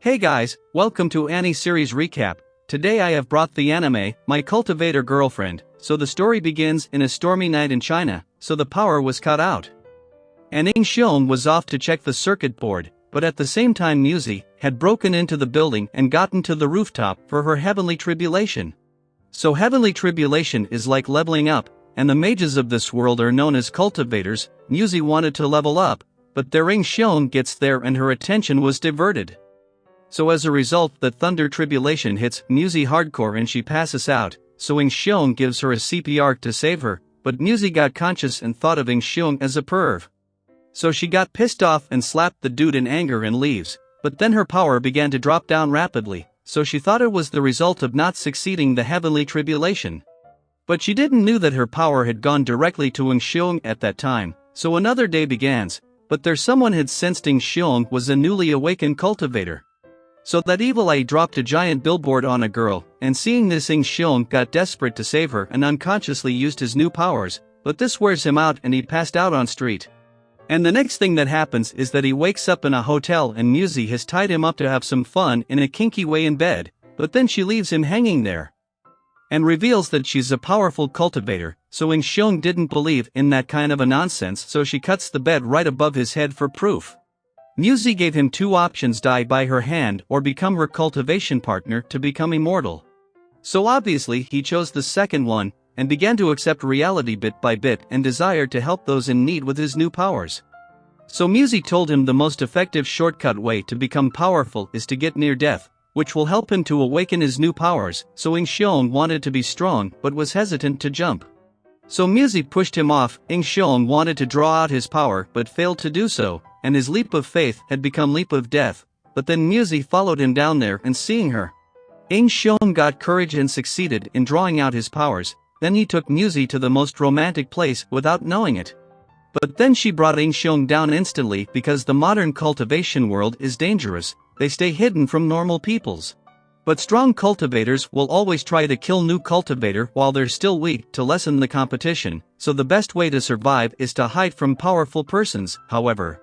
Hey guys, welcome to Annie series recap. Today I have brought the anime, My Cultivator Girlfriend. So the story begins in a stormy night in China, so the power was cut out. And Ing Xiong was off to check the circuit board, but at the same time Muzi had broken into the building and gotten to the rooftop for her heavenly tribulation. So heavenly tribulation is like leveling up, and the mages of this world are known as cultivators. Muzi wanted to level up, but their Ing Xiong gets there and her attention was diverted. So as a result the thunder tribulation hits Muzi hardcore and she passes out, so Ing Xiong gives her a CPR to save her, but Muzi got conscious and thought of Ing Xiong as a perv. So she got pissed off and slapped the dude in anger and leaves, but then her power began to drop down rapidly, so she thought it was the result of not succeeding the heavenly tribulation. But she didn't knew that her power had gone directly to Ing Xiong at that time, so another day begins, but there someone had sensed Ing Xiong was a newly awakened cultivator. So that evil eye dropped a giant billboard on a girl, and seeing this Ing Xiong got desperate to save her and unconsciously used his new powers, but this wears him out and he passed out on street. And the next thing that happens is that he wakes up in a hotel and Muzi has tied him up to have some fun in a kinky way in bed, but then she leaves him hanging there. And reveals that she's a powerful cultivator, so Ing Xiong didn't believe in that kind of a nonsense, so she cuts the bed right above his head for proof. Muzi gave him two options: die by her hand or become her cultivation partner to become immortal. So obviously he chose the second one, and began to accept reality bit by bit and desired to help those in need with his new powers. So Muzi told him the most effective shortcut way to become powerful is to get near death, which will help him to awaken his new powers, so Ing Xiong wanted to be strong but was hesitant to jump. So Muzi pushed him off. Ing Xiong wanted to draw out his power but failed to do so, and his leap of faith had become leap of death, but then Muzi followed him down there and seeing her, Ing Xiong got courage and succeeded in drawing out his powers. Then he took Muzi to the most romantic place without knowing it. But then she brought Ing Xiong down instantly because the modern cultivation world is dangerous, they stay hidden from normal peoples. But strong cultivators will always try to kill new cultivator while they're still weak to lessen the competition, so the best way to survive is to hide from powerful persons. However,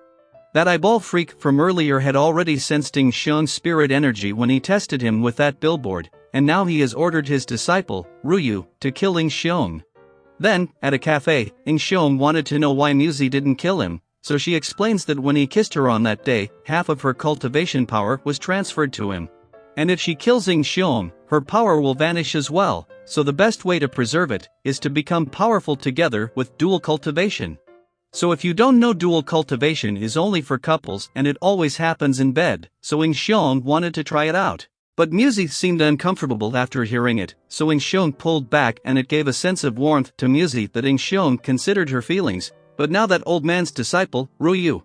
that eyeball freak from earlier had already sensed Ing Xiong's spirit energy when he tested him with that billboard, and now he has ordered his disciple, Ryu, to kill Ing Xiong. Then, at a cafe, Ing Xiong wanted to know why Muzi didn't kill him, so she explains that when he kissed her on that day, half of her cultivation power was transferred to him. And if she kills Ing Xiong, her power will vanish as well, so the best way to preserve it is to become powerful together with dual cultivation. So if you don't know, dual cultivation is only for couples and it always happens in bed, so Ing Xiong wanted to try it out. But Muzi seemed uncomfortable after hearing it, so Ing Xiong pulled back and it gave a sense of warmth to Muzi that Ing Xiong considered her feelings. But now that old man's disciple, Ryu,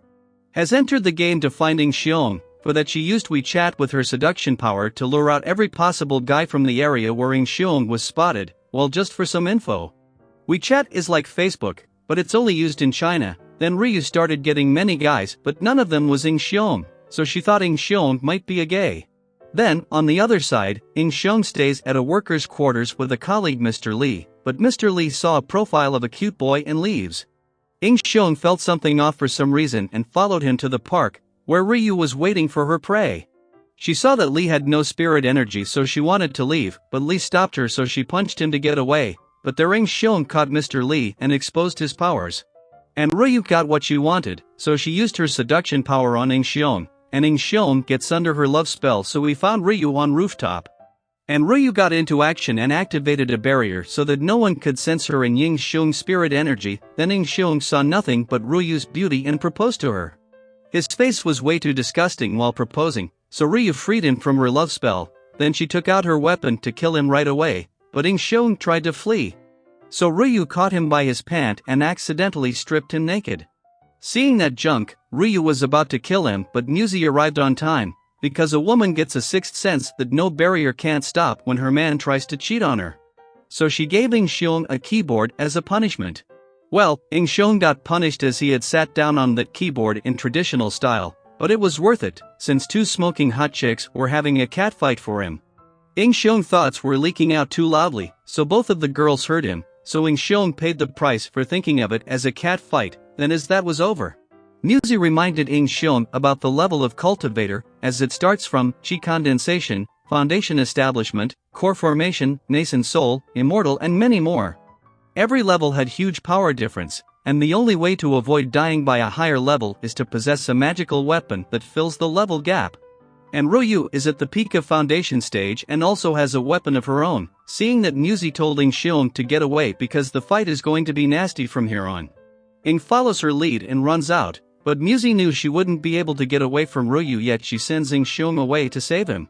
has entered the game to find Ing Xiong, for that she used WeChat with her seduction power to lure out every possible guy from the area where Ing Xiong was spotted. Well, just for some info, WeChat is like Facebook, but it's only used in China. Then Ryu started getting many guys, but none of them was Ing Xiong, so she thought Ing Xiong might be a gay. Then, on the other side, Ing Xiong stays at a worker's quarters with a colleague, Mr. Li, but Mr. Li saw a profile of a cute boy and leaves. Ing Xiong felt something off for some reason and followed him to the park, where Ryu was waiting for her prey. She saw that Li had no spirit energy, so she wanted to leave, but Li stopped her, so she punched him to get away, but their Ing Xiong caught Mr. Li and exposed his powers. And Ryu got what she wanted, so she used her seduction power on Ing Xiong, and Ing Xiong gets under her love spell, so we found Ryu on rooftop. And Ryu got into action and activated a barrier so that no one could sense her and Ing Xiong's spirit energy. Then Ing Xiong saw nothing but Ryu's beauty and proposed to her. His face was way too disgusting while proposing, so Ryu freed him from her love spell. Then she took out her weapon to kill him right away, but Ing Xiong tried to flee. So Ryu caught him by his pant and accidentally stripped him naked. Seeing that junk, Ryu was about to kill him, but Muzi arrived on time, because a woman gets a sixth sense that no barrier can't stop when her man tries to cheat on her. So she gave Ing Xiong a keyboard as a punishment. Well, Ing Xiong got punished as he had sat down on that keyboard in traditional style, but it was worth it, since two smoking hot chicks were having a catfight for him. Ing Xiong's thoughts were leaking out too loudly, so both of the girls heard him, so Ing Xiong paid the price for thinking of it as a cat fight. Then as that was over, Muzi reminded Ing Xiong about the level of cultivator, as it starts from chi condensation, foundation establishment, core formation, nascent soul, immortal, and many more. Every level had huge power difference, and the only way to avoid dying by a higher level is to possess a magical weapon that fills the level gap. And Ruyu is at the peak of foundation stage and also has a weapon of her own, seeing that Muzi told Ing Xiong to get away because the fight is going to be nasty from here on. Ing follows her lead and runs out, but Muzi knew she wouldn't be able to get away from Ruyu, yet she sends Ing Xiong away to save him.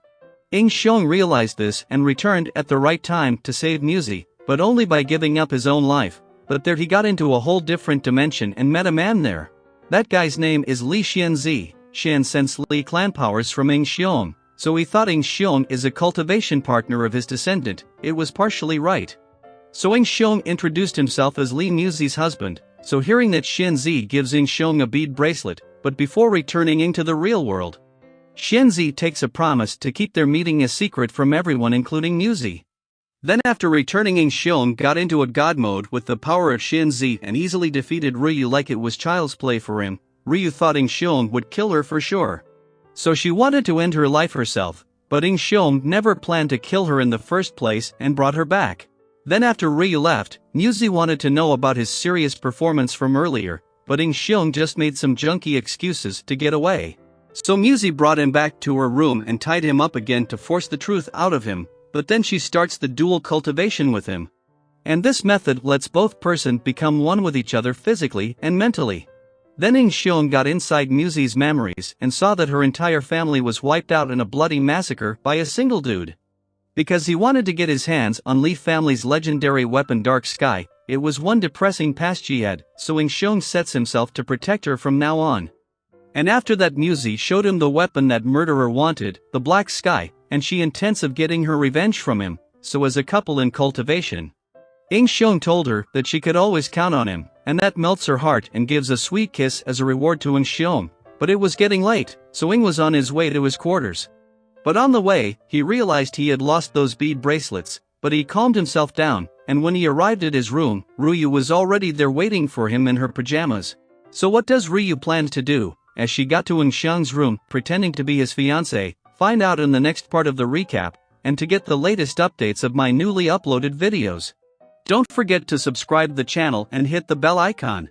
Ing Xiong realized this and returned at the right time to save Muzi, but only by giving up his own life. But there he got into a whole different dimension and met a man there. That guy's name is Li Xianzi. Xian sensed Li clan powers from Ing Xiong, so he thought Ing Xiong is a cultivation partner of his descendant. It was partially right. So Ing Xiong introduced himself as Li Muzi's husband, so hearing that Xianzi gives Ing Xiong a bead bracelet, but before returning into the real world, Xianzi takes a promise to keep their meeting a secret from everyone including Muzi. Then after returning, Ing Xiong got into a god mode with the power of Xianzi and easily defeated Ruyu like it was child's play for him. Ruyu thought Ing Xiong would kill her for sure. So she wanted to end her life herself, but Ing Xiong never planned to kill her in the first place and brought her back. Then after Ruyu left, Muzi wanted to know about his serious performance from earlier, but Ing Xiong just made some junky excuses to get away. So Muzi brought him back to her room and tied him up again to force the truth out of him, but then she starts the dual cultivation with him. And this method lets both persons become one with each other physically and mentally. Then Ing Xiong got inside Muzi's memories and saw that her entire family was wiped out in a bloody massacre by a single dude. Because he wanted to get his hands on Li family's legendary weapon Dark Sky, it was one depressing past she had, so Ing Xiong sets himself to protect her from now on. And after that, Muzi showed him the weapon that murderer wanted, the Black Sky, and she intends of getting her revenge from him, so as a couple in cultivation. Ing Xiong told her that she could always count on him, and that melts her heart and gives a sweet kiss as a reward to Ing Xiong, but it was getting late, so Ing was on his way to his quarters. But on the way, he realized he had lost those bead bracelets, but he calmed himself down, and when he arrived at his room, Ruyu was already there waiting for him in her pajamas. So what does Ruyu plan to do, as she got to Ing Xiong's room, pretending to be his fiancé? Find out in the next part of the recap, and to get the latest updates of my newly uploaded videos. Don't forget to subscribe the channel and hit the bell icon.